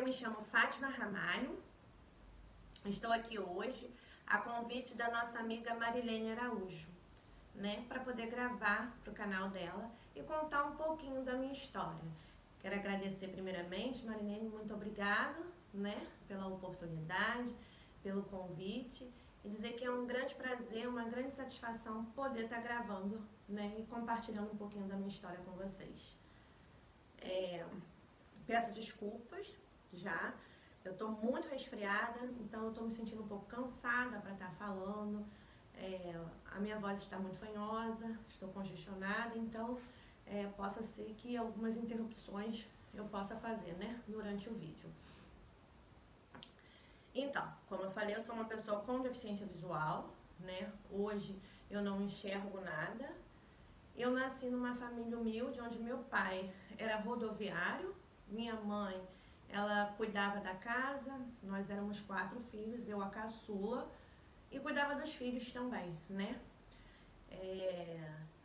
me chamo Fátima Ramalho, estou aqui hoje a convite da nossa amiga Marilene Araújo, né, para poder gravar para o canal dela e contar um pouquinho da minha história. Quero agradecer primeiramente, Marilene, muito obrigada, né, pela oportunidade, pelo convite e dizer que é um grande prazer, uma grande satisfação poder estar gravando, né, e compartilhando um pouquinho da minha história com vocês. Peço desculpas já, eu estou muito resfriada, então eu estou me sentindo um pouco cansada para estar falando, a minha voz está muito fanhosa, estou congestionada, então possa ser que algumas interrupções eu possa fazer, né, durante o vídeo. Então, como eu falei, eu sou uma pessoa com deficiência visual, né, hoje eu não enxergo nada. Eu nasci numa família humilde, onde meu pai era rodoviário, minha mãe, ela cuidava da casa, nós éramos 4 filhos, eu a caçula, e cuidava dos filhos também, né?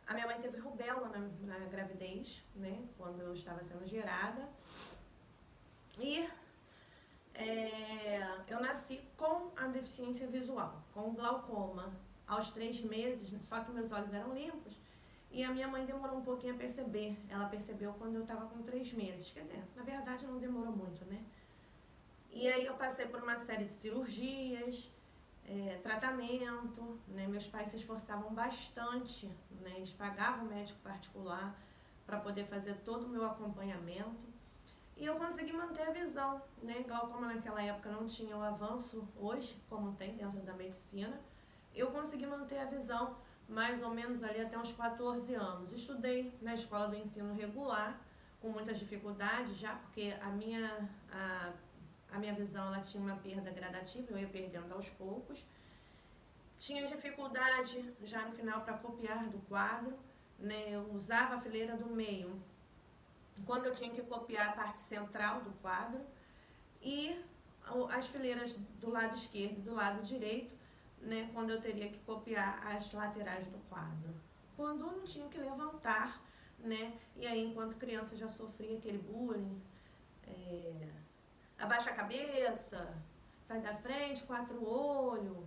A minha mãe teve rubéola na gravidez, né, quando eu estava sendo gerada, e eu nasci com a deficiência visual, com glaucoma, aos 3 meses, só que meus olhos eram limpos, e a minha mãe demorou um pouquinho a perceber. Ela percebeu quando eu estava com 3 meses. Quer dizer, na verdade não demorou muito, né? E aí eu passei por uma série de cirurgias, tratamento, né? Meus pais se esforçavam bastante, né? Eles pagavam médico particular para poder fazer todo o meu acompanhamento. E eu consegui manter a visão, né? Glaucoma naquela época não tinha o avanço hoje, como tem dentro da medicina. Eu consegui manter a visão mais ou menos ali até uns 14 anos. Estudei na escola do ensino regular, com muitas dificuldades já, porque a minha visão ela tinha uma perda gradativa, eu ia perdendo aos poucos. Tinha dificuldade já no final para copiar do quadro, né? Eu usava a fileira do meio quando eu tinha que copiar a parte central do quadro e as fileiras do lado esquerdo e do lado direito, né, quando eu teria que copiar as laterais do quadro. Quando eu não tinha que levantar, né, e aí enquanto criança já sofria aquele bullying, abaixa a cabeça, sai da frente, 4 olhos,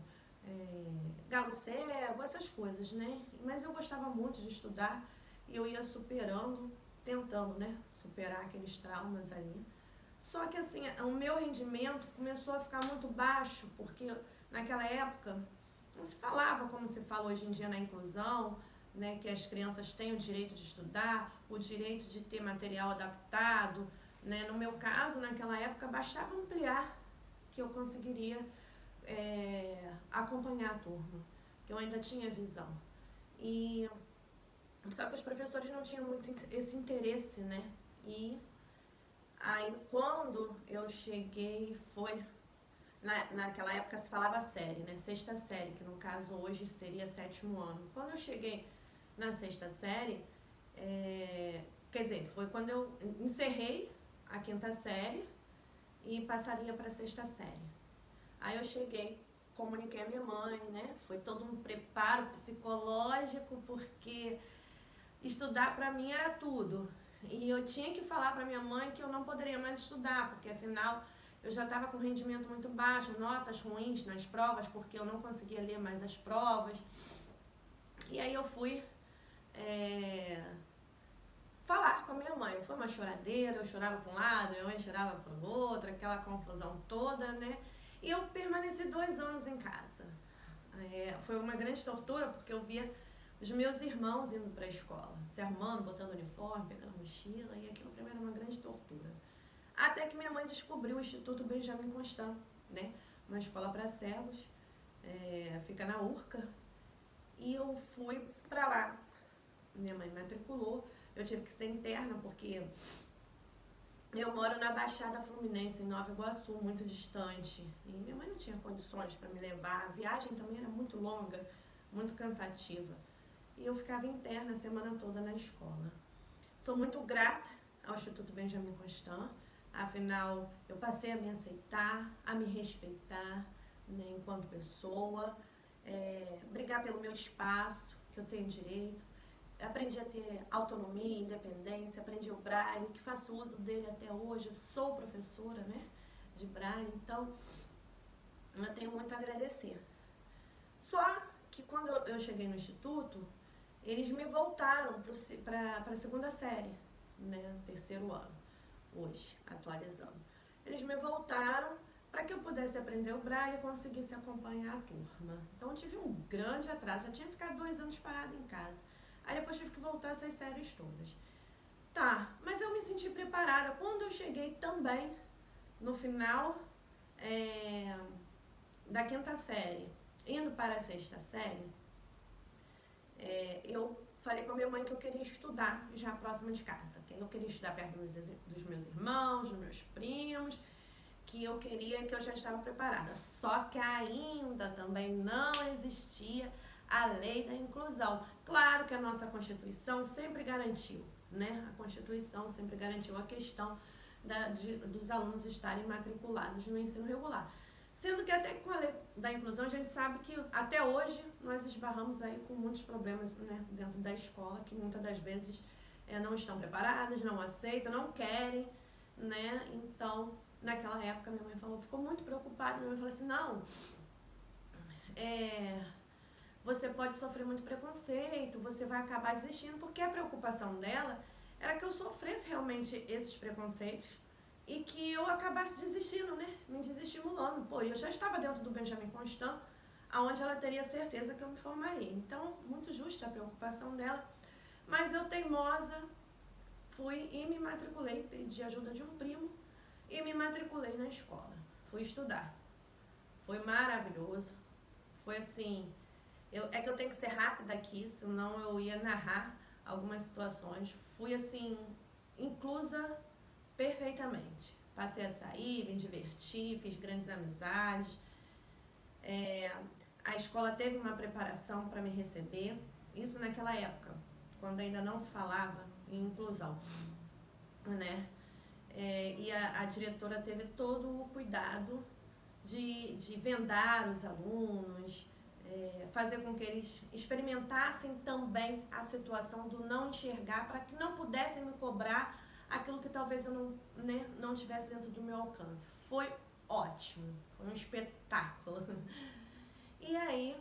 galo cego, essas coisas, né. Mas eu gostava muito de estudar e eu ia superando, tentando, né, superar aqueles traumas ali. Só que assim, o meu rendimento começou a ficar muito baixo, porque naquela época não se falava como se fala hoje em dia na inclusão, né, que as crianças têm o direito de estudar, o direito de ter material adaptado, né. No meu caso, naquela época, bastava ampliar que eu conseguiria acompanhar a turma, que eu ainda tinha visão. Só que os professores não tinham muito esse interesse, né, e aí quando eu cheguei, naquela época se falava série, né? 6ª série, que no caso hoje seria 7º ano. Quando eu cheguei na 6ª série, quer dizer, foi quando eu encerrei a 5ª série e passaria para a 6ª série. Aí eu cheguei, comuniquei a minha mãe, né? Foi todo um preparo psicológico, porque estudar para mim era tudo. E eu tinha que falar para minha mãe que eu não poderia mais estudar, porque afinal eu já estava com rendimento muito baixo, notas ruins nas provas, porque eu não conseguia ler mais as provas. E aí eu fui falar com a minha mãe. Foi uma choradeira, eu chorava para um lado, minha mãe chorava para o outro, aquela confusão toda, né? E eu permaneci 2 anos em casa. Foi uma grande tortura, porque eu via os meus irmãos indo para a escola, se arrumando, botando uniforme, pegando mochila, e aquilo para mim era uma grande tortura. Até que minha mãe descobriu o Instituto Benjamin Constant, né? Uma escola para cegos, fica na Urca, e eu fui para lá. Minha mãe me matriculou, eu tive que ser interna, porque eu moro na Baixada Fluminense, em Nova Iguaçu, muito distante, e minha mãe não tinha condições para me levar, a viagem também era muito longa, muito cansativa, e eu ficava interna a semana toda na escola. Sou muito grata ao Instituto Benjamin Constant, afinal eu passei a me aceitar, a me respeitar, né, enquanto pessoa, brigar pelo meu espaço, que eu tenho direito. Aprendi a ter autonomia, independência, aprendi o braille, que faço uso dele até hoje, sou professora, né? de Braille, então eu tenho muito a agradecer. Só que quando eu cheguei no instituto, eles me voltaram para a segunda série, né, terceiro ano, hoje, atualizando. Eles me voltaram para que eu pudesse aprender o Braille e conseguisse acompanhar a turma. Então eu tive um grande atraso, já tinha ficado 2 anos parada em casa. Aí depois tive que voltar essas séries todas. Tá, mas eu me senti preparada. Quando eu cheguei também, no final da quinta série, indo para a sexta série, eu falei com a minha mãe que eu queria estudar já próximo de casa. Que eu queria estudar perto dos meus irmãos, dos meus primos, que eu queria, que eu já estava preparada. Só que ainda também não existia a lei da inclusão. Claro que a nossa Constituição sempre garantiu, né? A Constituição sempre garantiu a questão dos alunos estarem matriculados no ensino regular. Sendo que até com a lei da inclusão a gente sabe que até hoje nós esbarramos aí com muitos problemas, né, dentro da escola, que muitas das vezes não estão preparadas, não aceitam, não querem, né? Então, naquela época minha mãe ficou muito preocupada, minha mãe falou assim, não, você pode sofrer muito preconceito, você vai acabar desistindo, porque a preocupação dela era que eu sofresse realmente esses preconceitos e que eu acabasse desistindo, né? Me desestimulando. Pô, eu já estava dentro do Benjamin Constant, onde ela teria certeza que eu me formaria. Então, muito justa a preocupação dela. Mas eu, teimosa, fui e me matriculei, pedi ajuda de um primo e me matriculei na escola. Fui estudar. Foi maravilhoso. Foi assim... é que eu tenho que ser rápida aqui, senão eu ia narrar algumas situações. Fui assim, inclusa perfeitamente. Passei a sair, me diverti, fiz grandes amizades. A escola teve uma preparação para me receber. Isso naquela época, quando ainda não se falava em inclusão, né? E a diretora teve todo o cuidado de vendar os alunos, fazer com que eles experimentassem também a situação do não enxergar, para que não pudessem me cobrar aquilo que talvez eu não tivesse dentro do meu alcance. Foi ótimo, foi um espetáculo. E aí,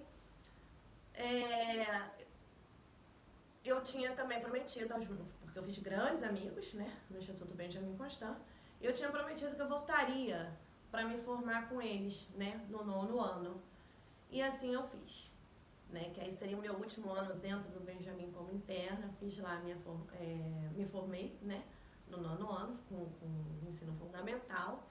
eu tinha também prometido porque eu fiz grandes amigos, né, no Instituto Benjamin Constant, e eu tinha prometido que eu voltaria para me formar com eles, né, no 9º ano. E assim eu fiz, né, que aí seria o meu último ano dentro do Benjamin como interna. Fiz lá, me formei, né, no 9º ano, com ensino fundamental,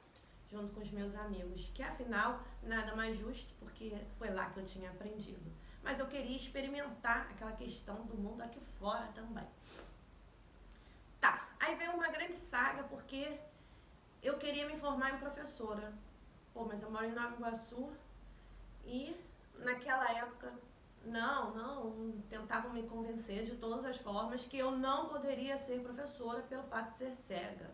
junto com os meus amigos, que afinal, nada mais justo, porque foi lá que eu tinha aprendido. Mas eu queria experimentar aquela questão do mundo aqui fora também. Tá, aí veio uma grande saga, porque eu queria me formar em professora. Pô, mas eu moro em Nova Iguaçu e naquela época, tentavam me convencer de todas as formas que eu não poderia ser professora pelo fato de ser cega.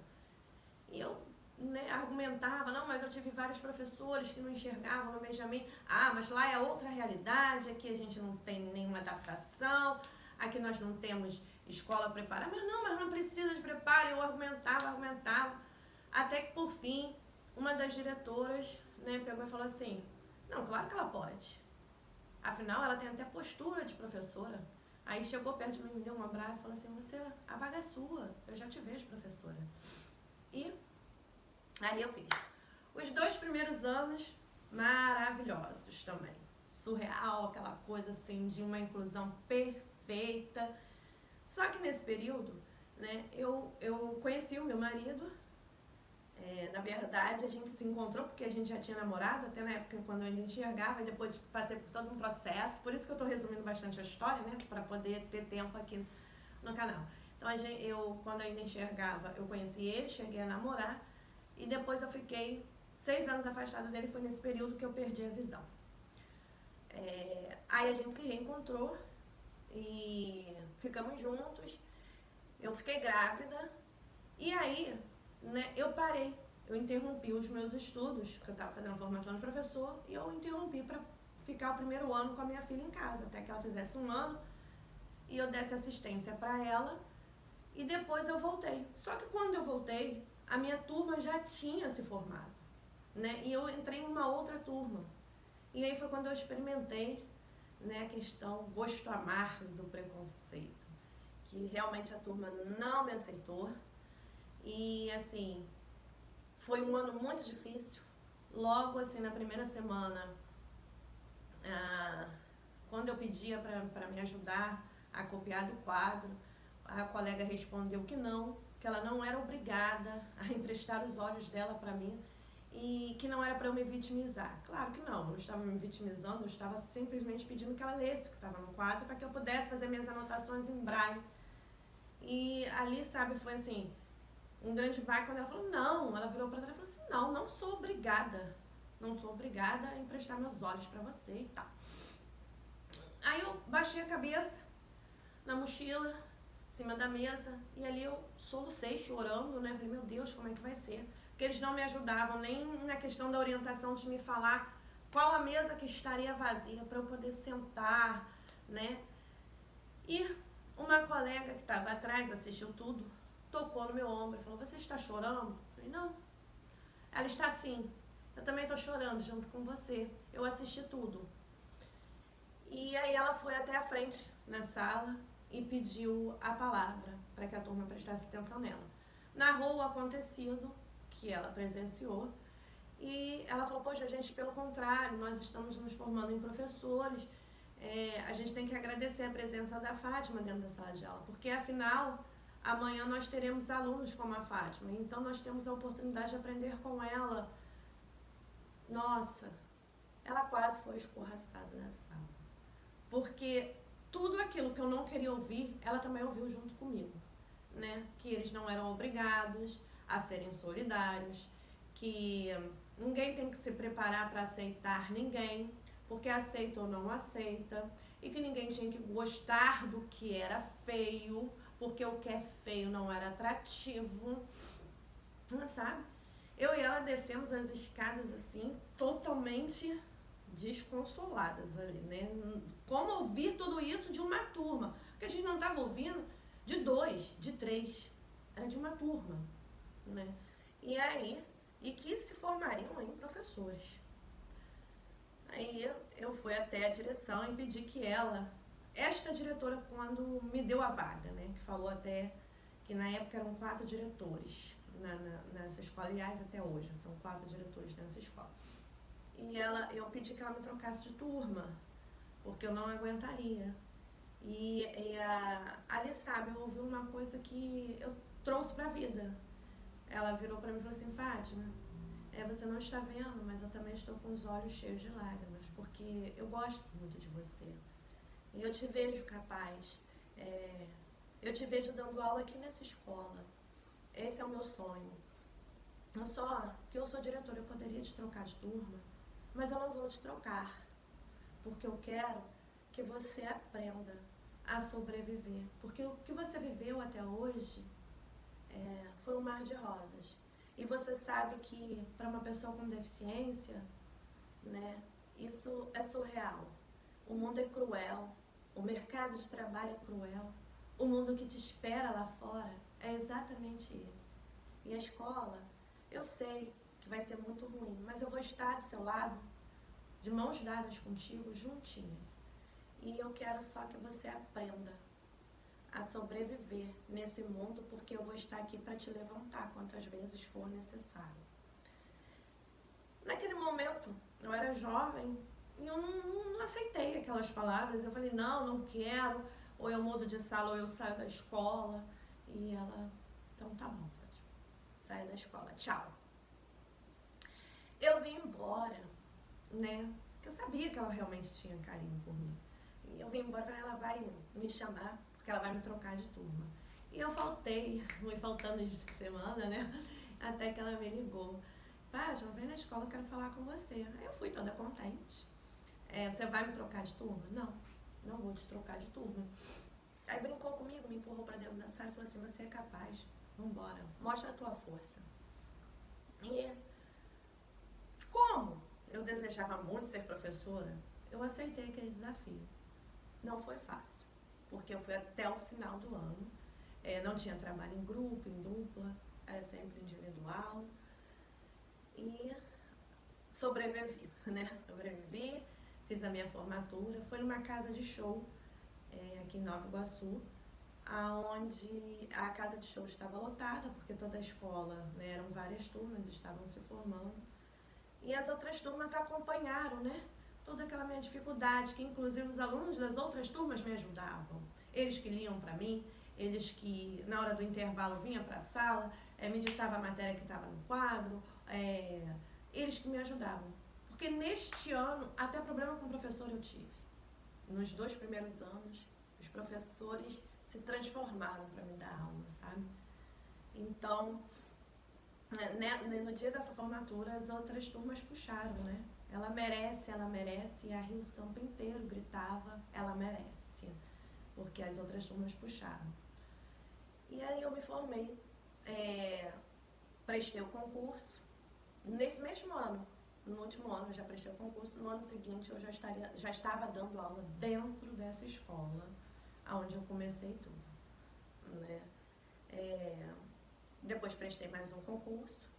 E eu, né, argumentava, não, mas eu tive vários professores que não enxergavam no Benjamin. Ah, mas lá é outra realidade, aqui a gente não tem nenhuma adaptação, aqui nós não temos escola preparada. Mas não precisa de preparo. Eu argumentava, até que por fim, uma das diretoras, né, pegou e falou assim, não, claro que ela pode. Afinal, ela tem até postura de professora. Aí chegou perto de mim, me deu um abraço e falou assim, a vaga é sua, eu já te vejo, professora. E ali eu fiz. Os 2 primeiros anos, maravilhosos também. Surreal, aquela coisa assim, de uma inclusão perfeita. Só que nesse período, né, eu conheci o meu marido. Na verdade, a gente se encontrou porque a gente já tinha namorado, até na época quando eu ainda enxergava, e depois passei por todo um processo. Por isso que eu estou resumindo bastante a história, né, para poder ter tempo aqui no canal. Então, quando eu ainda enxergava, eu conheci ele, cheguei a namorar, e depois eu fiquei 6 anos afastada dele. Foi nesse período que eu perdi a visão. Aí a gente se reencontrou e ficamos juntos. Eu fiquei grávida e aí, né, eu parei. Eu interrompi os meus estudos, que eu estava fazendo formação de professor, e eu interrompi para ficar o 1º ano com a minha filha em casa, até que ela fizesse 1 ano e eu desse assistência para ela, e depois eu voltei. Só que quando eu voltei, a minha turma já tinha se formado. né? E eu entrei em uma outra turma. E aí foi quando eu experimentei, né, a questão gosto amargo do preconceito, que realmente a turma não me aceitou. E assim, foi um ano muito difícil. Logo assim, na primeira semana, quando eu pedia para me ajudar a copiar do quadro, a colega respondeu que ela não era obrigada a emprestar os olhos dela para mim e que não era para eu me vitimizar. Claro que não, eu não estava me vitimizando, eu estava simplesmente pedindo que ela lesse o que estava no quadro para que eu pudesse fazer minhas anotações em braille. E ali, sabe, foi assim, um grande baque quando ela falou não, ela virou para trás e falou assim, não sou obrigada, não sou obrigada a emprestar meus olhos para você e tal. Aí eu baixei a cabeça na mochila, em cima da mesa, e ali eu solucei chorando, né? Falei, meu Deus, como é que vai ser? Porque eles não me ajudavam nem na questão da orientação de me falar qual a mesa que estaria vazia para eu poder sentar, né? E uma colega que estava atrás, assistiu tudo, tocou no meu ombro e falou, você está chorando? Eu falei, não. Ela está sim, eu também estou chorando junto com você, eu assisti tudo. E aí ela foi até a frente na sala e pediu a palavra para que a turma prestasse atenção nela. Narrou o acontecido que ela presenciou e ela falou, poxa gente, pelo contrário, nós estamos nos formando em professores, a gente tem que agradecer a presença da Fátima dentro da sala de aula, porque afinal, amanhã nós teremos alunos como a Fátima, então nós temos a oportunidade de aprender com ela. Nossa, ela quase foi escorraçada na sala. Porque tudo aquilo que eu não queria ouvir, ela também ouviu junto comigo, né? Que eles não eram obrigados a serem solidários, que ninguém tem que se preparar para aceitar ninguém, porque aceita ou não aceita, e que ninguém tinha que gostar do que era feio, porque o que é feio não era atrativo, sabe? Eu e ela descemos as escadas assim, totalmente desconsoladas ali, né? Como ouvir tudo isso de uma turma? Porque a gente não estava ouvindo de 2, de 3, era de uma turma, né? E aí, e que se formariam em professores. Aí eu fui até a direção e pedi que esta diretora, quando me deu a vaga, né? Que falou até que na época eram 4 diretores nessa escola, aliás, até hoje, são 4 diretores nessa escola. E eu pedi que ela me trocasse de turma, porque eu não aguentaria. Ali, sabe, eu ouvi uma coisa que eu trouxe pra vida. Ela virou pra mim e falou assim, Fátima, você não está vendo, mas eu também estou com os olhos cheios de lágrimas, porque eu gosto muito de você. E eu te vejo capaz. Eu te vejo dando aula aqui nessa escola. Esse é o meu sonho. Só que eu sou diretora, eu poderia te trocar de turma, mas eu não vou te trocar, porque eu quero que você aprenda a sobreviver. Porque o que você viveu até hoje foi um mar de rosas. E você sabe que para uma pessoa com deficiência, né, isso é surreal. O mundo é cruel, o mercado de trabalho é cruel, o mundo que te espera lá fora é exatamente esse. E a escola, eu sei que vai ser muito ruim, mas eu vou estar do seu lado, de mãos dadas contigo, juntinha. E eu quero só que você aprenda a sobreviver nesse mundo, porque eu vou estar aqui para te levantar quantas vezes for necessário. Naquele momento, eu era jovem e eu não aceitei aquelas palavras. Eu falei, não quero, ou eu mudo de sala ou eu saio da escola. E ela, então tá bom, Fátima, saia da escola, tchau. Eu vim embora, né, porque eu sabia que ela realmente tinha carinho por mim. E eu vim embora, falei, ela vai me chamar, porque ela vai me trocar de turma. E eu faltei, fui faltando de semana, né, até que ela me ligou. Fátima, vem na escola, eu quero falar com você. Aí eu fui toda contente. Você vai me trocar de turma? Não vou te trocar de turma. Aí brincou comigo, me empurrou pra dentro da sala e falou assim, você é capaz, vambora, mostra a tua força. E como eu desejava muito ser professora, eu aceitei aquele desafio. Não foi fácil, porque eu fui até o final do ano, não tinha trabalho em grupo, em dupla, era sempre individual. E sobrevivi, né? Sobrevivi, fiz a minha formatura, foi numa casa de show aqui em Nova Iguaçu, aonde a casa de show estava lotada, porque toda a escola, né, eram várias turmas, estavam se formando. E as outras turmas acompanharam, né? Toda aquela minha dificuldade, que inclusive os alunos das outras turmas me ajudavam. Eles que liam para mim, eles que na hora do intervalo vinham para a sala, me ditavam a matéria que estava no quadro, eles que me ajudavam. Porque neste ano, até problema com o professor eu tive. Nos 2 primeiros anos, os professores se transformaram para me dar aula, sabe? Então, no dia dessa formatura, as outras turmas puxaram, né? Ela merece, e a Rio Sampa inteiro gritava, ela merece, porque as outras turmas puxaram. E aí eu me formei, prestei o concurso, nesse mesmo ano, no último ano eu já prestei o concurso, no ano seguinte eu já estava dando aula dentro dessa escola, onde eu comecei tudo, né? Depois prestei mais um concurso,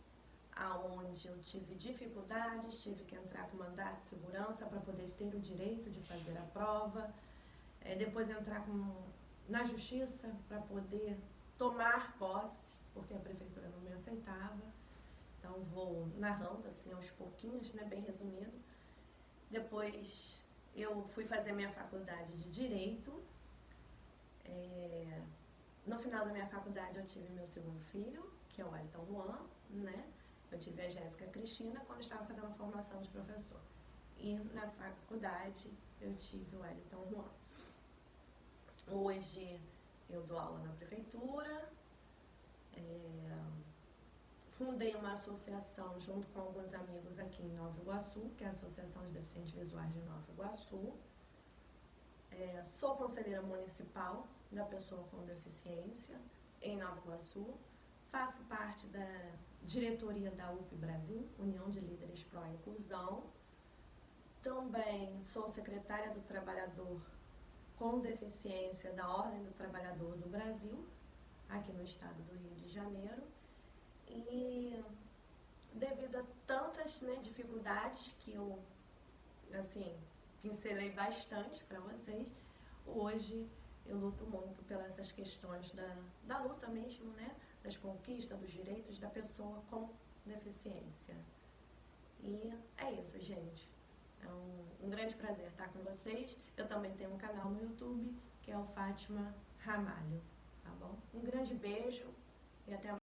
aonde eu tive dificuldades, tive que entrar com mandato de segurança para poder ter o direito de fazer a prova, depois entrar na justiça para poder tomar posse, porque a prefeitura não me aceitava. Então vou narrando assim aos pouquinhos, né, bem resumido. Depois eu fui fazer minha faculdade de Direito. No final da minha faculdade eu tive meu segundo filho, que é o Wellington Juan, né? Eu tive a Jéssica Cristina quando estava fazendo a formação de professor. E na faculdade eu tive o Wellington Juan. Hoje eu dou aula na prefeitura, fundei uma associação junto com alguns amigos aqui em Nova Iguaçu, que é a Associação de Deficientes Visuais de Nova Iguaçu. Sou conselheira municipal da pessoa com deficiência em Nova Iguaçu. Faço parte da diretoria da UP Brasil, União de Líderes Pró Inclusão. Também sou secretária do Trabalhador com Deficiência da Ordem do Trabalhador do Brasil, aqui no estado do Rio de Janeiro. E devido a tantas, né, dificuldades que eu, assim, pincelei bastante para vocês, hoje eu luto muito pelas essas questões da luta mesmo, né, das conquistas, dos direitos da pessoa com deficiência. E é isso, gente. É um grande prazer estar com vocês. Eu também tenho um canal no YouTube, que é o Fátima Ramalho, tá bom? Um grande beijo e até a